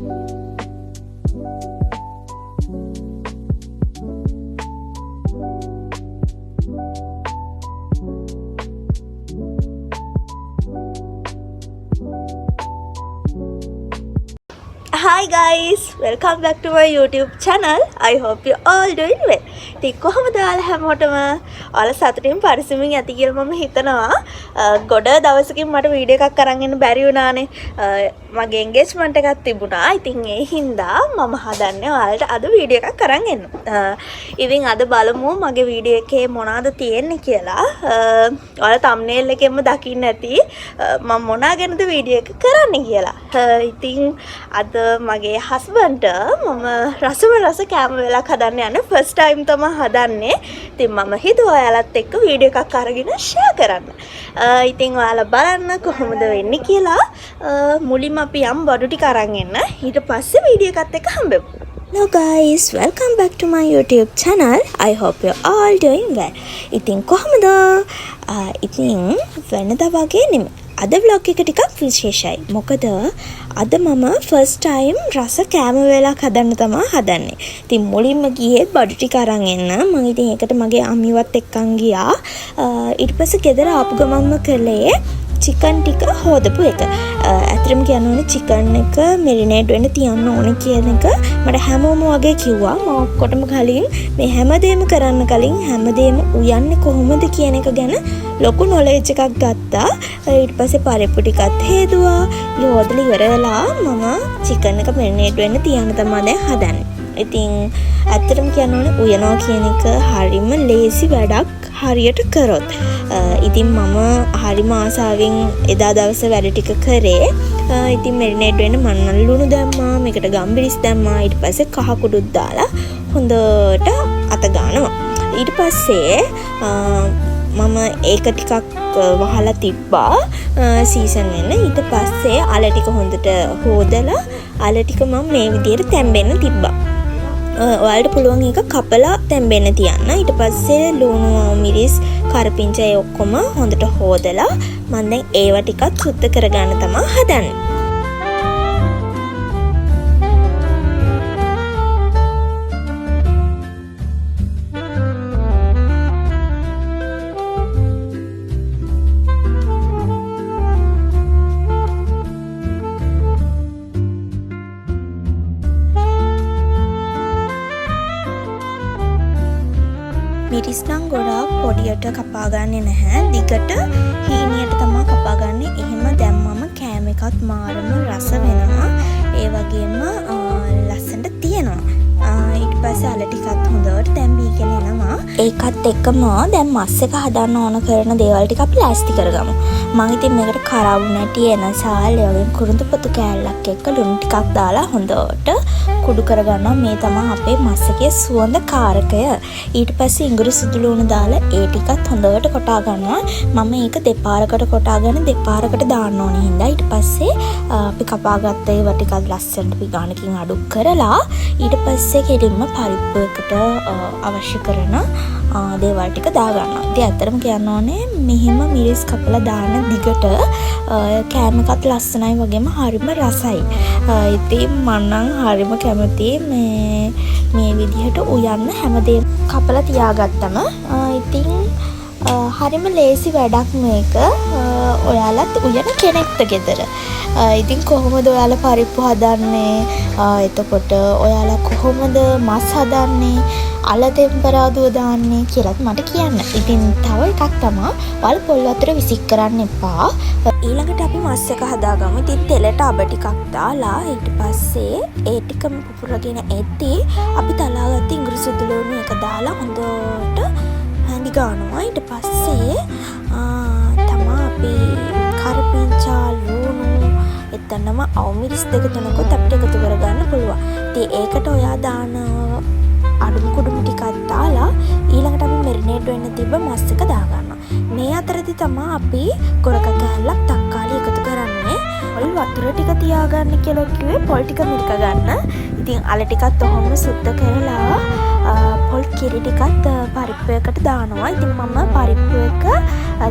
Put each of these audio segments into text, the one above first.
Hi guys, welcome back to my YouTube channel. I hope you all doing well. ඉතින් කොහොමද ඔයාලා හැමෝටම ඔයාලා සතුටින් පරිස්සමින් ඇති කියලා මම හිතනවා. ගොඩ දවසකින් මට වීඩියෝ එකක් අරන් එන්න බැරි වුණානේ. මගේ එන්ගේජ්මන්ට් එකක් තිබුණා. ඉතින් ඒ හින්දා මම හදන්නේ ඔයාලට අද වීඩියෝ එකක් අරන් එන්න. ඉතින් අද බලමු මගේ වීඩියෝ එකේ මොනවද තියෙන්නේ කියලා. ඔයාලා thumbnail එකෙන්ම දකින්න ඇති මම මොනවා ගැනද වීඩියෝ එක කරන්නේ කියලා. ඉතින් අද මගේ හස්බන්ඩ්ට මම රස කෑම වෙලක් හදන්න යන ෆස්ට් ටයිම් තමයි හදන්නේ. ඉතින් මම හිතුවා ඔයාලත් එක්ක වීඩියෝ එකක් අරගෙන ෂෙයා කරන්න. ඉතින් ඔයාලා බලන්න කොහොමද වෙන්නේ කියලා. මුලින්ම අපි යම් බඩු ටික අරන් එන්න. ඊට පස්සේ වීඩියෝ එකත් එක්ක හම්බෙමු. Hello guys, welcome back to my YouTube channel. I hope you all doing well. ඉතින් කොහොමද? ඉතින් වෙනදා වගේ නෙමෙයි. අද vlog එක ටිකක් විශේෂයි. මොකද අද මම first time රස කෑම වේලක් හදන්න තමයි හදන්නේ. ඉතින් මුලින්ම ගියේ බඩු ටික අරන් එන්න. මම ඉතින් ඒකට මගේ අම්මිවත් එක්කන් ගියා. ඊට පස්සේ ගෙදර ආපු ගමන්ම කළේ චිකන් ටික හොදපු එක. ඇත්තටම කියන්න ඕනේ චිකන් එක මෙරිනේට් වෙන්න තියන්න ඕනේ කියන එක මට හැමෝම වගේ කිව්වා. මම ඔක්කොටම කලින් මේ හැමදේම කරන්න කලින් හැමදේම උයන්නේ කොහොමද කියන එක ගැන ලොකු නොලෙජ් එකක් ගත්තා. ඊට පස්සේ පරිප්පු ටිකත් හේදුවා. යෝදලා ඉවරලා මම චිකන් එක මෙරිනේට් වෙන්න තියන්න තමයි දැන් හදන්නේ. ඉතින් ඇත්තටම කියන්න ඕනේ උයනවා කියන එක හරිම ලේසි වැඩක් හරියට කරොත්. ඉතින් මම හරිම ආසාවෙන් එදා දවසේ වැඩ ටික කරේ. ඉතින් මෙරිනේට් වෙන්න මන්නල් ලුණු දැම්මා, මේකට ගම්බිරිස් දැම්මා, ඊට පස්සේ කහ කුඩුත් දාලා හොඳට අත ගන්නවා. ඊට පස්සේ මම ඒක ටිකක් වහලා තිබ්බා සීසන් වෙන්න. ඊට පස්සේ අල ටික හොඳට හොදලා අල ටික මම මේ විදිහට තැම්බෙන්න තිබ්බා. ඔයාලට පුළුවන් එක කපලා තැම්බෙන්න තියන්න. ඊට පස්සේ ලුණු මිරිස් කරපිංචා ඒ ඔක්කොම හොඳට හොදලා මම දැන් ඒවා ටිකක් සුද්ධ කරගන්න තමයි හදන්නේ. මිරිස් නම් ගොඩාක් පොඩියට කපා ගන්නේ නැහැ. දිගට හීනියට තමයි කපා ගන්නේ. එහෙම දැම්මම කෑම එකත් මාරම රස වෙනවා. ඒ වගේම ලස්සනට තියෙනවා. ඊට පස්සේ අල ටිකත් හොඳට තැම්බීගෙන එනවා. ඒකත් එක්කම දැන් මස් එක හදන්න ඕන කරන දේවල් ටික අපි ලෑස්ති කරගමු. මම ඉතින් මේකට කරවු නැටි එනසාල් ඒ වගේ කුරුඳු පොතු කෑල්ලක් එක්ක ලුණු ටිකක් දාලා හොඳට කුඩු කරගන්නවා. මේ තමයි අපේ මස් එකේ සුවඳ කාරකය. ඊට පස්සේ ඉඟුරු සුදු ලුණු දාලා ඒ ටිකත් හොඳට කොටා ගන්නවා. මම ඒක දෙපාරකට කොටාගෙන දෙපාරකට දාන්න ඕනේ හින්දා. ඊට පස්සේ අපි කපාගත්ත ඒවා ටිකක් ලස්සනට පිගානකින් අඩු කරලා ඊට පස්සේ කෙලින්ම පරිප්පුවකට අවශ්‍ය කරන දේවල් ටික දා ගන්නවා. ඉතින් ඇත්තටම කියන්න ඕනේ මෙහිම මිරිස් කපලා දාන දිගට කෑම එකත් ලස්සනයි වගේම හරිම රසයි. ඉතින් මම නම් හරිම කැමතියි මේ විදිහට උයන්න හැමදේම කපලා තියාගත්තම. ඉතින් හරිම ලේසි වැඩක් මේක. ඔයාලත් උයන කෙනෙක්ට ගෙදර. ඉතින් කොහොමද ඔයාලා පරිප්පු හදන්නේ? එතකොට ඔයාලා කොහොමද මස් හදන්නේ? අල තෙම්පරාදුව දාන්නේ කියලාත් මට කියන්න. ඉතින් තව එකක් තමයි ඔයාලා පොල් වතුර විසික් කරන්න එපා. ඊළඟට අපි මස් එක හදාගමු. ඉතින් තෙලට අබ ටිකක් දාලා ඊට පස්සේ ඒ ටිකම පුපුරගෙන එද්දී අපි තලාගත්ත ඉඟුරු සුදු ලුණු එක දාලා හොඳට හැඳි ගන්නවා. ඊට පස්සේ තමයි අපි කරපිංචා ලුණු එතනම අවමිරිස් දෙක තුනකුත් අපිට එකතු කරගන්න පුළුවන්. ඉතින් ඒකට ඔයා දාන අඩුම කුඩුම ටිකක් දාලා ඊළඟට අපි මෙරිනේට් වෙන්න තිබ්බ මස් එක දාගන්නවා. මේ අතරදී තමයි අපි ගොරක කෑල්ලක් තක්කාලි එකතු කරන්නේ. පොල් වතුර ටික තියාගන්න කියලා කිව්වේ පොල් ටික මිරික ගන්න. ඉතින් අල ටිකත් ඔහොම සුද්ධ කරලා පොල් කිරි ටිකත් පරිප්පුවකට දානවා. ඉතින් මම පරිප්පුවක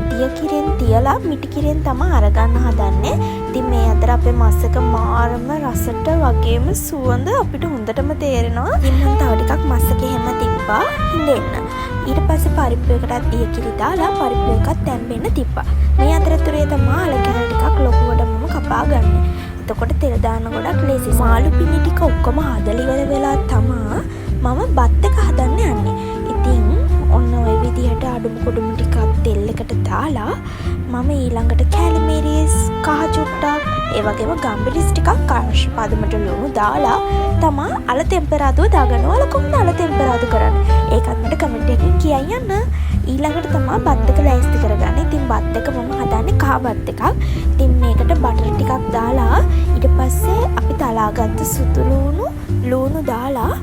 දිය කිරෙන් තියලා මිටි කිරෙන් තමයි අරගන්න හදන්නේ. ඉතින් මේ අතර අපේ මස් එක මාරම රසට වගේම සුවඳ අපිට හොඳටම තේරෙනවා. ඉතින් මම තව ටිකක් මස් එක හැම තිබ්බා හිඳෙන්න. ඊට පස්සේ පරිප්පුවකටත් දිය කිරි දාලා පරිප්පුව එකත් තැම්බෙන්න තිබ්බා. මේ අතරතුරේ තමයි අල කැල ටිකක් ලොකුවට මම කපා ගන්න. එතකොට තෙල් දාන ගොඩක් ලේසි. මාළු පිණි ටික ඔක්කොම හදලා ඉවර වෙලා තමයි මම බත් එක හදන්න යන්නේ. ඉතින් ඔන්න ඔය විදිහට අඩුම කුඩුම ටිකක් තෙල් එකට දාලා මම ඊළඟට කැලමේරිස් කහ චුට්ටක් ඒ වගේම ගම්බිරිස් ටිකක් අවශ්‍ය පදමට ලුණු දාලා තමයි අල ටෙම්පරාදුව දාගන්නවා. අල කොහොමද අල ටෙම්පරාදු කරන්නේ? ඒකත් මට කමෙන්ට් එකකින් කියන්න යන්න. ඊළඟට තමයි බත් එක ලෑස්ති කරගන්න. ඉතින් බත් එක මම හදන්නේ කහ බත් එකක්. ඉතින් මේකට බටර් ටිකක් දාලා ඊට පස්සේ අපි තලාගත්තු සුදු ලුණු දාලා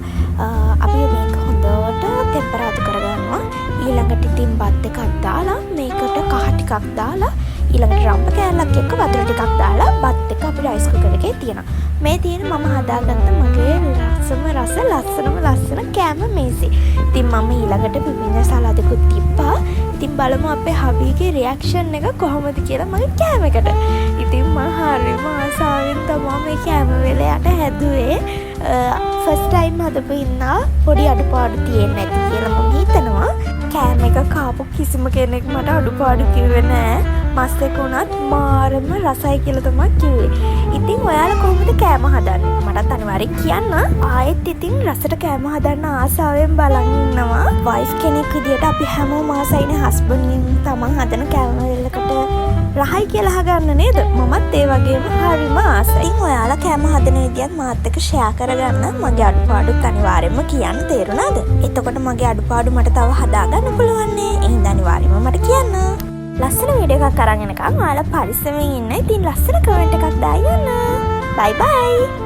අපි මේක හොඳට ටෙම්පරාදු කරගන්නවා. ඊළඟට ඉතින් බත් එකක් දාලා මේකට කහ ටිකක් දාලා ඊළඟට රම්ප කෑල්ලක් එක්ක වතුර ටිකක් දාලා බත් එක අපි රයිස් කුකර් එකේ තියනවා. මේ තියෙන මම හදාගත්ත මගේ ලස්සන කෑම මේසෙ. ඉතින් මම ඊළඟට පිපිඤ්ඤා සලාදකුත් තිබ්බා. ඉතින් බලමු අපේ හබීගේ රියැක්ෂන් එක කොහොමද කියලා මගේ කෑමකට. ඉතින් මම හරිම ආසාවෙන් තමයි මේ කෑම වෙලයට හැදුවේ. ෆස්ට් ටයිම් හදපු ඉන්නා පොඩි අඩුපාඩු තියෙන්නේ නැති කියලා මම හිතනවා. කෑම එක කාපු කිසිම කෙනෙක් මට අඩුපාඩු කිව්වේ නෑ. මස් එක උනත් මාරම රසයි කියලා තමයි කිව්වේ. ඉතින් ඔයාලා කොහොමද කෑම හදන්නේ? මටත් අනිවාර්යෙන් කියන්න. ආයෙත් ඉතින් රසට කෑම හදන්න ආසාවෙන් බලන් ඉන්නවා. වයිෆ් කෙනෙක් විදියට අපි හැමෝම ආසයිනේ හස්බන්ඩ්ගෙන් තමන් හදන කෑම වලකට රහයි කියලා අහගන්න නේද? මමත් ඒ වගේම හරිම ආසයි. ඉතින් ඔයාලා කෑම හදන විදියත් මාත් එක්ක ෂෙයා කරගන්න. මගේ අඩුපාඩුත් අනිවාර්යෙන්ම කියන්න. තේරුණාද? එතකොට මගේ අඩුපාඩු මට තව හදාගන්න පුළුවන් නේ. එහෙනම් අනිවාර්යෙන්ම මට කියන්න. ලස්සන වීඩියෝ එකක් අරන් එනකම් ඔයාලා පරිස්සමෙන් ඉන්න. ඉතින් ලස්සන කමෙන්ට් එකක් දාන්න. බයි බයි.